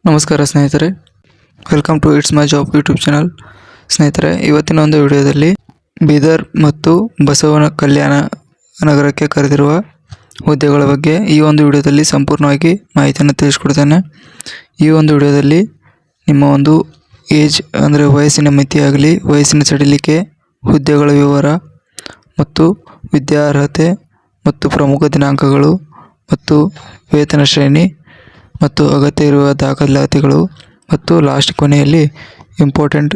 ನಮಸ್ಕಾರ ಸ್ನೇಹಿತರೆ, welcome to it's my job YouTube channel. ಸ್ನೇಹಿತರೆ, ಇವತ್ತಿನ ಒಂದು ವಿಡಿಯೋದಲ್ಲಿ ಬೀದರ್ ಮತ್ತು ಬಸವನ ಕಲ್ಯಾಣ ನಗರಕ್ಕೆ ಕರೆದಿರುವ ಹುದ್ದೆಗಳ ಬಗ್ಗೆ ಈ ಒಂದು ವಿಡಿಯೋದಲ್ಲಿ ಸಂಪೂರ್ಣವಾಗಿ ಮಾಹಿತಿಯನ್ನು ತಿಳಿಸ್ಕೊಡ್ತೇನೆ. ಈ ಒಂದು ವಿಡಿಯೋದಲ್ಲಿ ನಿಮ್ಮ ಒಂದು ಏಜ್ ಅಂದರೆ ವಯಸ್ಸಿನ ಮಿತಿಯಾಗಲಿ, ವಯಸ್ಸಿನ ಸಡಿಲಿಕೆ, ಹುದ್ದೆಗಳ ವಿವರ ಮತ್ತು ವಿದ್ಯಾರ್ಹತೆ ಮತ್ತು ಪ್ರಮುಖ ದಿನಾಂಕಗಳು ಮತ್ತು ವೇತನ ಶ್ರೇಣಿ ಮತ್ತು ಅಗತ್ಯ ಇರುವ ದಾಖಲಾತಿಗಳು ಮತ್ತು ಲಾಸ್ಟ್ ಕೊನೆಯಲ್ಲಿ ಇಂಪಾರ್ಟೆಂಟ್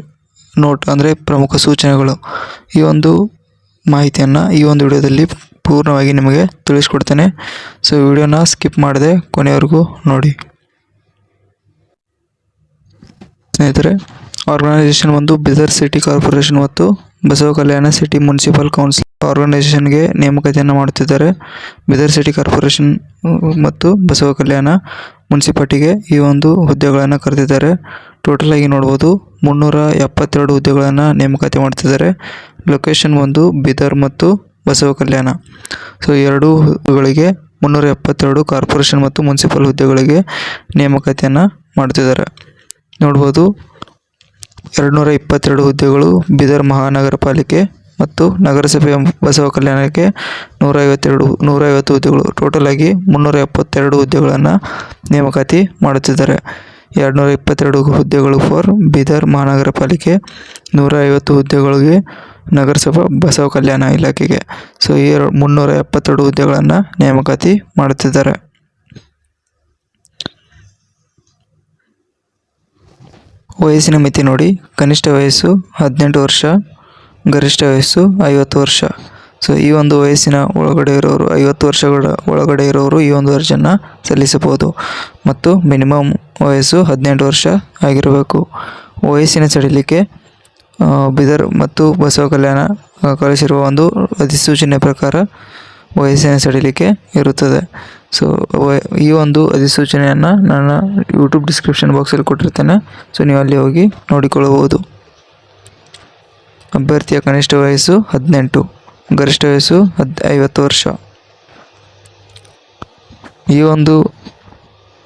ನೋಟ್ ಅಂದರೆ ಪ್ರಮುಖ ಸೂಚನೆಗಳು, ಈ ಒಂದು ಮಾಹಿತಿಯನ್ನು ಈ ಒಂದು ವಿಡಿಯೋದಲ್ಲಿ ಪೂರ್ಣವಾಗಿ ನಿಮಗೆ ತಿಳಿಸ್ಕೊಡ್ತೇನೆ. ಸೊ ವಿಡಿಯೋನ ಸ್ಕಿಪ್ ಮಾಡದೆ ಕೊನೆಯವರೆಗೂ ನೋಡಿ. ಸ್ನೇಹಿತರೆ, ಆರ್ಗನೈಸೇಷನ್ ಒಂದು ಬೀದರ್ ಸಿಟಿ ಕಾರ್ಪೊರೇಷನ್ ಮತ್ತು ಬಸವ ಕಲ್ಯಾಣ ಸಿಟಿ ಮುನ್ಸಿಪಲ್ ಕೌನ್ಸಿಲ್ ಆರ್ಗನೈಸೇಷನ್ಗೆ ನೇಮಕಾತಿಯನ್ನು ಮಾಡುತ್ತಿದ್ದಾರೆ. ಬೀದರ್ ಸಿಟಿ ಕಾರ್ಪೊರೇಷನ್ ಮತ್ತು ಬಸವ ಕಲ್ಯಾಣ ಮುನ್ಸಿಪಾಲ್ಟಿಗೆ ಈ ಒಂದು ಹುದ್ದೆಗಳನ್ನು ಕರೆದಿದ್ದಾರೆ. ಟೋಟಲ್ ಆಗಿ ನೋಡ್ಬೋದು 372 ಹುದ್ದೆಗಳನ್ನು ನೇಮಕಾತಿ ಮಾಡ್ತಿದ್ದಾರೆ. ಲೊಕೇಶನ್ ಒಂದು ಬೀದರ್ ಮತ್ತು ಬಸವ ಕಲ್ಯಾಣ. ಸೊ ಎರಡೂ ಹುದ್ದೆಗಳಿಗೆ 372 ಕಾರ್ಪೊರೇಷನ್ ಮತ್ತು ಮುನ್ಸಿಪಲ್ ಹುದ್ದೆಗಳಿಗೆ ನೇಮಕಾತಿಯನ್ನು ಮಾಡ್ತಿದ್ದಾರೆ. ನೋಡ್ಬೋದು 222 ಹುದ್ದೆಗಳು ಬೀದರ್ ಮಹಾನಗರ ಪಾಲಿಕೆ ಮತ್ತು ನಗರಸಭೆ ಬಸವ ಕಲ್ಯಾಣಕ್ಕೆ 150 ಹುದ್ದೆಗಳು. ಟೋಟಲ್ ಆಗಿ 372 ಹುದ್ದೆಗಳನ್ನು ನೇಮಕಾತಿ ಮಾಡುತ್ತಿದ್ದಾರೆ. 222 ಹುದ್ದೆಗಳು ಫಾರ್ ಬೀದರ್ ಮಹಾನಗರ ಪಾಲಿಕೆ, 150 ಹುದ್ದೆಗಳಿಗೆ ನಗರಸಭಾ ಬಸವ ಕಲ್ಯಾಣ ಇಲಾಖೆಗೆ. ಸೊ ಈ 372 ಹುದ್ದೆಗಳನ್ನು ನೇಮಕಾತಿ ಮಾಡುತ್ತಿದ್ದಾರೆ. ವಯಸ್ಸಿನ ಮಿತಿ ನೋಡಿ, ಕನಿಷ್ಠ ವಯಸ್ಸು 18 ವರ್ಷ, ಗರಿಷ್ಠ ವಯಸ್ಸು 50 ವರ್ಷ. ಸೊ ಈ ಒಂದು ವಯಸ್ಸಿನ ಒಳಗಡೆ ಇರೋರು 50 ವರ್ಷಗಳ ಒಳಗಡೆ ಇರೋರು ಈ ಒಂದು ಅರ್ಜಿಯನ್ನು ಸಲ್ಲಿಸಬಹುದು ಮತ್ತು ಮಿನಿಮಮ್ ವಯಸ್ಸು 18 ವರ್ಷ ಆಗಿರಬೇಕು. ವಯಸ್ಸಿನ ಸಡಿಲಿಕೆ ಬೀದರ್ ಮತ್ತು ಬಸವ ಕಲ್ಯಾಣ ಕಳಿಸಿರುವ ಒಂದು ಅಧಿಸೂಚನೆ ಪ್ರಕಾರ ವಯಸ್ಸಿನ ಸಡಿಲಿಕೆ ಇರುತ್ತದೆ. ಸೊ ಈ ಒಂದು ಅಧಿಸೂಚನೆಯನ್ನು ನನ್ನ ಯೂಟ್ಯೂಬ್ ಡಿಸ್ಕ್ರಿಪ್ಷನ್ ಬಾಕ್ಸಲ್ಲಿ ಕೊಟ್ಟಿರ್ತೇನೆ. ಸೊ ನೀವು ಅಲ್ಲಿ ಹೋಗಿ ನೋಡಿಕೊಳ್ಳಬಹುದು. ಅಭ್ಯರ್ಥಿಯ ಕನಿಷ್ಠ ವಯಸ್ಸು 18, ಗರಿಷ್ಠ ವಯಸ್ಸು 50 ವರ್ಷ. ಈ ಒಂದು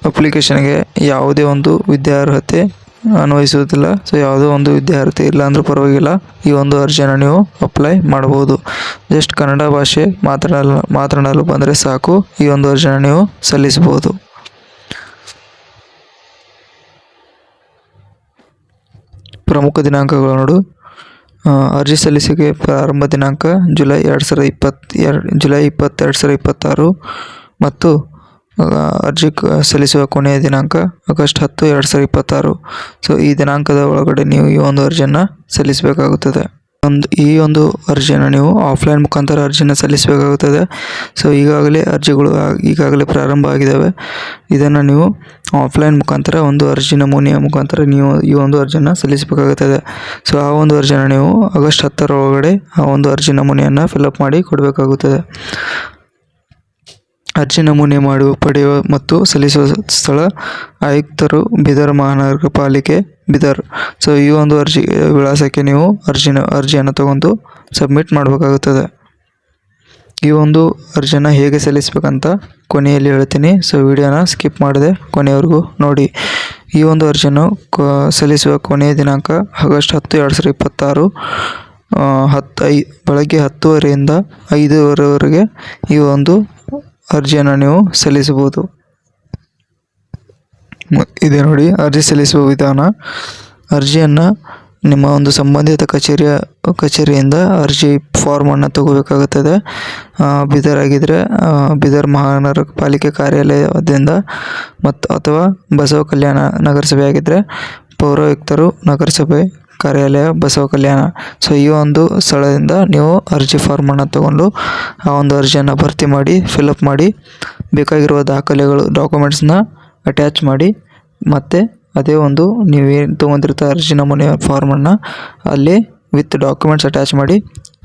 ಅಪ್ಲಿಕೇಶನ್ಗೆ ಯಾವುದೇ ಒಂದು ವಿದ್ಯಾರ್ಹತೆ ಅನ್ವಯಿಸುವುದಿಲ್ಲ. ಸೊ ಯಾವುದೋ ಒಂದು ವಿದ್ಯಾರ್ಹತೆ ಇಲ್ಲ ಅಂದರೂ ಪರವಾಗಿಲ್ಲ, ಈ ಒಂದು ಅರ್ಜಿಯನ್ನು ನೀವು ಅಪ್ಲೈ ಮಾಡಬಹುದು. ಜಸ್ಟ್ ಕನ್ನಡ ಭಾಷೆ ಮಾತನಾಡಲು ಬಂದರೆ ಸಾಕು, ಈ ಒಂದು ಅರ್ಜಿಯನ್ನು ನೀವು ಸಲ್ಲಿಸಬಹುದು. ಪ್ರಮುಖ ದಿನಾಂಕಗಳು ನೋಡು. ಅರ್ಜಿ ಸಲ್ಲಿಕೆಗೆ ಪ್ರಾರಂಭ ದಿನಾಂಕ ಜುಲೈ 20, 2026 ಮತ್ತು ಅರ್ಜಿ ಸಲ್ಲಿಸುವ ಕೊನೆಯ ದಿನಾಂಕ ಆಗಸ್ಟ್ 10, 2026. ಸೊ ಈ ದಿನಾಂಕದ ಒಳಗಡೆ ನೀವು ಈ ಒಂದು ಅರ್ಜಿಯನ್ನು ಸಲ್ಲಿಸಬೇಕಾಗುತ್ತದೆ. ಈ ಒಂದು ಅರ್ಜಿಯನ್ನು ನೀವು ಆಫ್ಲೈನ್ ಮುಖಾಂತರ ಅರ್ಜಿಯನ್ನು ಸಲ್ಲಿಸಬೇಕಾಗುತ್ತದೆ. ಸೊ ಈಗಾಗಲೇ ಪ್ರಾರಂಭ ಆಗಿದ್ದಾವೆ. ಇದನ್ನು ನೀವು ಆಫ್ಲೈನ್ ಮುಖಾಂತರ ಒಂದು ಅರ್ಜಿ ನಮೂನೆಯ ಮುಖಾಂತರ ನೀವು ಈ ಒಂದು ಅರ್ಜಿಯನ್ನು ಸಲ್ಲಿಸಬೇಕಾಗುತ್ತದೆ. ಸೊ ಆ ಒಂದು ಅರ್ಜಿಯನ್ನು ನೀವು ಆಗಸ್ಟ್ 10 ಒಳಗಡೆ ಆ ಒಂದು ಅರ್ಜಿ ನಮೂನೆಯನ್ನು ಫಿಲಪ್ ಮಾಡಿ ಕೊಡಬೇಕಾಗುತ್ತದೆ. ಅರ್ಜಿ ನಮೂನೆ ಪಡೆಯುವ ಮತ್ತು ಸಲ್ಲಿಸುವ ಸ್ಥಳ ಆಯುಕ್ತರು, ಬೀದರ್ ಮಹಾನಗರ ಪಾಲಿಕೆ, ಬೀದರ್. ಸೊ ಈ ಒಂದು ಅರ್ಜಿ ವಿಳಾಸಕ್ಕೆ ನೀವು ಅರ್ಜಿಯನ್ನು ತಗೊಂಡು ಸಬ್ಮಿಟ್ ಮಾಡಬೇಕಾಗುತ್ತದೆ. ಈ ಒಂದು ಅರ್ಜಿಯನ್ನು ಹೇಗೆ ಸಲ್ಲಿಸಬೇಕಂತ ಕೊನೆಯಲ್ಲಿ ಹೇಳ್ತೀನಿ. ಸೊ ವಿಡಿಯೋನ ಸ್ಕಿಪ್ ಮಾಡದೆ ಕೊನೆಯವರೆಗೂ ನೋಡಿ. ಈ ಒಂದು ಅರ್ಜಿಯನ್ನು ಸಲ್ಲಿಸುವ ಕೊನೆಯ ದಿನಾಂಕ ಆಗಸ್ಟ್ 10, 2026 ಬೆಳಗ್ಗೆ 10:00 5:00ವರೆಗೆ ಈ ಒಂದು ಅರ್ಜಿಯನ್ನು ನೀವು ಸಲ್ಲಿಸಬಹುದು. ಇದೆ ನೋಡಿ ಅರ್ಜಿ ಸಲ್ಲಿಸುವ ವಿಧಾನ. ಅರ್ಜಿಯನ್ನು ನಿಮ್ಮ ಒಂದು ಸಂಬಂಧಿತ ಕಚೇರಿಯಿಂದ ಅರ್ಜಿ ಫಾರ್ಮನ್ನು ತಗೋಬೇಕಾಗುತ್ತದೆ. ಬೀದರ್ ಆಗಿದ್ದರೆ ಬೀದರ್ ಮಹಾನಗರ ಪಾಲಿಕೆ ಕಾರ್ಯಾಲಯದಿಂದ ಅಥವಾ ಬಸವ ಕಲ್ಯಾಣ ನಗರಸಭೆ ಆಗಿದ್ದರೆ ಪೌರಾಯುಕ್ತರು, ನಗರಸಭೆ ಕಾರ್ಯಾಲಯ, ಬಸವ ಕಲ್ಯಾಣ. ಸೊ ಈ ಒಂದು ಸ್ಥಳದಿಂದ ನೀವು ಅರ್ಜಿ ಫಾರ್ಮನ್ನು ತಗೊಂಡು ಆ ಒಂದು ಅರ್ಜಿಯನ್ನು ಭರ್ತಿ ಮಾಡಿ ಫಿಲಪ್ ಮಾಡಿ ಬೇಕಾಗಿರುವ ಡಾಕ್ಯುಮೆಂಟ್ಸ್ನ ಅಟ್ಯಾಚ್ ಮಾಡಿ ಮತ್ತು ಅದೇ ಒಂದು ನೀವೇನು ತೊಗೊಂಡಿರ್ತ ಅರ್ಜಿ ನಮೂನೆ ಫಾರ್ಮನ್ನು ಅಲ್ಲಿ ವಿತ್ ಡಾಕ್ಯುಮೆಂಟ್ಸ್ ಅಟ್ಯಾಚ್ ಮಾಡಿ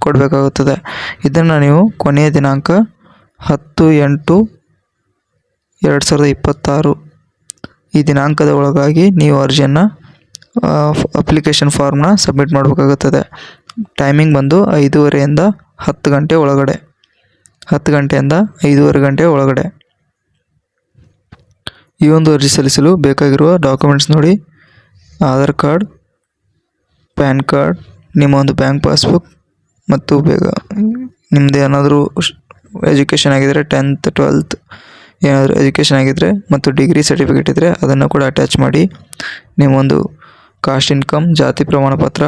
ಕೊಡಬೇಕಾಗುತ್ತದೆ. ಇದನ್ನು ನೀವು ಕೊನೆಯ ದಿನಾಂಕ 10/8/2026 ಈ ದಿನಾಂಕದ ಒಳಗಾಗಿ ನೀವು ಅರ್ಜಿಯನ್ನು ಅಪ್ಲಿಕೇಶನ್ ಫಾರ್ಮ್ನ ಸಬ್ಮಿಟ್ ಮಾಡಬೇಕಾಗುತ್ತದೆ. ಟೈಮಿಂಗ್ ಬಂದು 5:30 10 ಗಂಟೆ ಒಳಗಡೆ, 10 ಗಂಟೆಯಿಂದ 5:30 ಗಂಟೆ ಒಳಗಡೆ. ಈ ಒಂದು ಅರ್ಜಿ ಸಲ್ಲಿಸಲು ಬೇಕಾಗಿರುವ ಡಾಕ್ಯುಮೆಂಟ್ಸ್ ನೋಡಿ, ಆಧಾರ್ ಕಾರ್ಡ್, ಪ್ಯಾನ್ ಕಾರ್ಡ್, ನಿಮ್ಮ ಒಂದು ಬ್ಯಾಂಕ್ ಪಾಸ್ಬುಕ್ ಮತ್ತು ನಿಮ್ಮದು ಏನಾದರೂ ಎಜುಕೇಷನ್ ಆಗಿದ್ದರೆ 10th 12th ಏನಾದರೂ ಎಜುಕೇಷನ್ ಆಗಿದ್ದರೆ ಮತ್ತು ಡಿಗ್ರಿ ಸರ್ಟಿಫಿಕೇಟ್ ಇದ್ದರೆ ಅದನ್ನು ಕೂಡ ಅಟ್ಯಾಚ್ ಮಾಡಿ. ನಿಮ್ಮೊಂದು ಕಾಸ್ಟ್ ಇನ್ಕಮ್, ಜಾತಿ ಪ್ರಮಾಣ ಪತ್ರ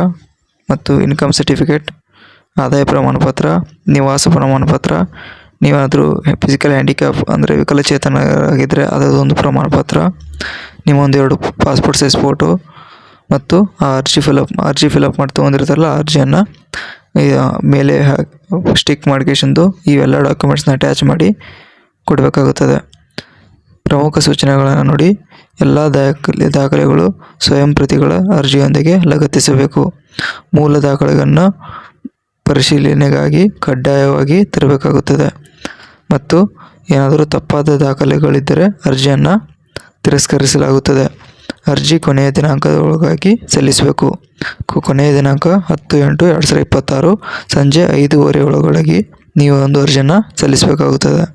ಮತ್ತು ಇನ್ಕಮ್ ಸರ್ಟಿಫಿಕೇಟ್, ಆದಾಯ ಪ್ರಮಾಣ ಪತ್ರ, ನಿವಾಸ ಪ್ರಮಾಣ ಪತ್ರ, ನೀವಾದರೂ ಫಿಸಿಕಲ್ ಹ್ಯಾಂಡಿಕ್ಯಾಪ್ ಅಂದರೆ ವಿಕಲಚೇತನ ಆಗಿದ್ದರೆ ಅದರದೊಂದು ಪ್ರಮಾಣ ಪತ್ರ, ನಿಮ್ಮೊಂದು 2 ಪಾಸ್ಪೋರ್ಟ್ ಸೈಜ್ ಫೋಟೋ ಮತ್ತು ಆ ಅರ್ಜಿ ಫಿಲಪ್ ಮಾಡಿ ತೊಗೊಂಡಿರ್ತಾರಲ್ಲ ಅರ್ಜಿಯನ್ನು ಮೇಲೆ ಸ್ಟಿಕ್ ಮಾಡ್ಕೇಶಂದು ಇವೆಲ್ಲ ಡಾಕ್ಯುಮೆಂಟ್ಸ್ನ ಅಟ್ಯಾಚ್ ಮಾಡಿ ಕೊಡಬೇಕಾಗುತ್ತದೆ. ಪ್ರಮುಖ ಸೂಚನೆಗಳನ್ನು ನೋಡಿ, ಎಲ್ಲ ದಾಖಲೆಗಳು ಸ್ವಯಂ ಪ್ರತಿಗಳ ಅರ್ಜಿಯೊಂದಿಗೆ ಲಗತ್ತಿಸಬೇಕು. ಮೂಲ ದಾಖಲೆಗಳನ್ನು ಪರಿಶೀಲನೆಗಾಗಿ ಕಡ್ಡಾಯವಾಗಿ ತರಬೇಕಾಗುತ್ತದೆ ಮತ್ತು ಏನಾದರೂ ತಪ್ಪಾದ ದಾಖಲೆಗಳಿದ್ದರೆ ಅರ್ಜಿಯನ್ನು ತಿರಸ್ಕರಿಸಲಾಗುತ್ತದೆ. ಅರ್ಜಿ ಕೊನೆಯ ದಿನಾಂಕದೊಳಗಾಗಿ ಸಲ್ಲಿಸಬೇಕು. ಕೊನೆಯ ದಿನಾಂಕ 10/8/2026 ಸಂಜೆ 5:30 ಒಳಗಾಗಿ ನೀವು ಒಂದು ಅರ್ಜಿಯನ್ನು ಸಲ್ಲಿಸಬೇಕಾಗುತ್ತದೆ.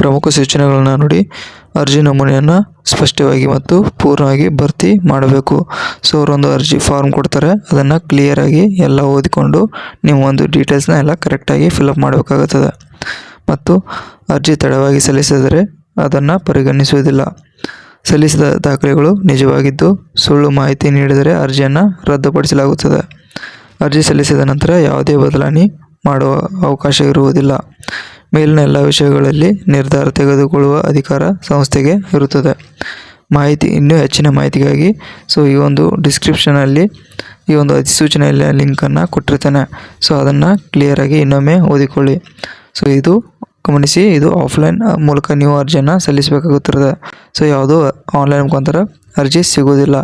ಪ್ರಮುಖ ಸೂಚನೆಗಳನ್ನು ನೋಡಿ, ಅರ್ಜಿ ನಮೂನೆಯನ್ನು ಸ್ಪಷ್ಟವಾಗಿ ಮತ್ತು ಪೂರ್ಣವಾಗಿ ಭರ್ತಿ ಮಾಡಬೇಕು. ಅವರೊಂದು ಅರ್ಜಿ ಫಾರ್ಮ್ ಕೊಡ್ತಾರೆ, ಅದನ್ನು ಕ್ಲಿಯರಾಗಿ ಎಲ್ಲ ಓದಿಕೊಂಡು ನೀವು ಒಂದು ಡೀಟೇಲ್ಸ್ನ ಎಲ್ಲ ಕರೆಕ್ಟಾಗಿ ಫಿಲಪ್ ಮಾಡಬೇಕಾಗುತ್ತದೆ. ಮತ್ತು ಅರ್ಜಿ ತಡವಾಗಿ ಸಲ್ಲಿಸಿದರೆ ಅದನ್ನು ಪರಿಗಣಿಸುವುದಿಲ್ಲ. ಸಲ್ಲಿಸಿದ ದಾಖಲೆಗಳು ನಿಜವಾಗಿದ್ದು ಸುಳ್ಳು ಮಾಹಿತಿ ನೀಡಿದರೆ ಅರ್ಜಿಯನ್ನು ರದ್ದುಪಡಿಸಲಾಗುತ್ತದೆ. ಅರ್ಜಿ ಸಲ್ಲಿಸಿದ ನಂತರ ಯಾವುದೇ ಬದಲಾವಣೆ ಮಾಡುವ ಅವಕಾಶ ಇರುವುದಿಲ್ಲ. ಮೇಲಿನ ಎಲ್ಲ ವಿಷಯಗಳಲ್ಲಿ ನಿರ್ಧಾರ ತೆಗೆದುಕೊಳ್ಳುವ ಅಧಿಕಾರ ಸಂಸ್ಥೆಗೆ ಇರುತ್ತದೆ. ಇನ್ನೂ ಹೆಚ್ಚಿನ ಮಾಹಿತಿಗಾಗಿ ಈ ಒಂದು ಡಿಸ್ಕ್ರಿಪ್ಷನಲ್ಲಿ ಈ ಒಂದು ಅಧಿಸೂಚನೆಯಲ್ಲಿ ಲಿಂಕನ್ನು ಕೊಟ್ಟಿರ್ತೇನೆ. ಅದನ್ನು ಕ್ಲಿಯರಾಗಿ ಇನ್ನೊಮ್ಮೆ ಓದಿಕೊಳ್ಳಿ. ಇದು ಗಮನಿಸಿ, ಇದು ಆಫ್ಲೈನ್ ಮೂಲಕ ನೀವು ಅರ್ಜಿಯನ್ನು ಸಲ್ಲಿಸಬೇಕಾಗುತ್ತದೆ. ಯಾವುದೋ ಆನ್ಲೈನ್ ಮುಖಾಂತರ ಅರ್ಜಿ ಸಿಗೋದಿಲ್ಲ.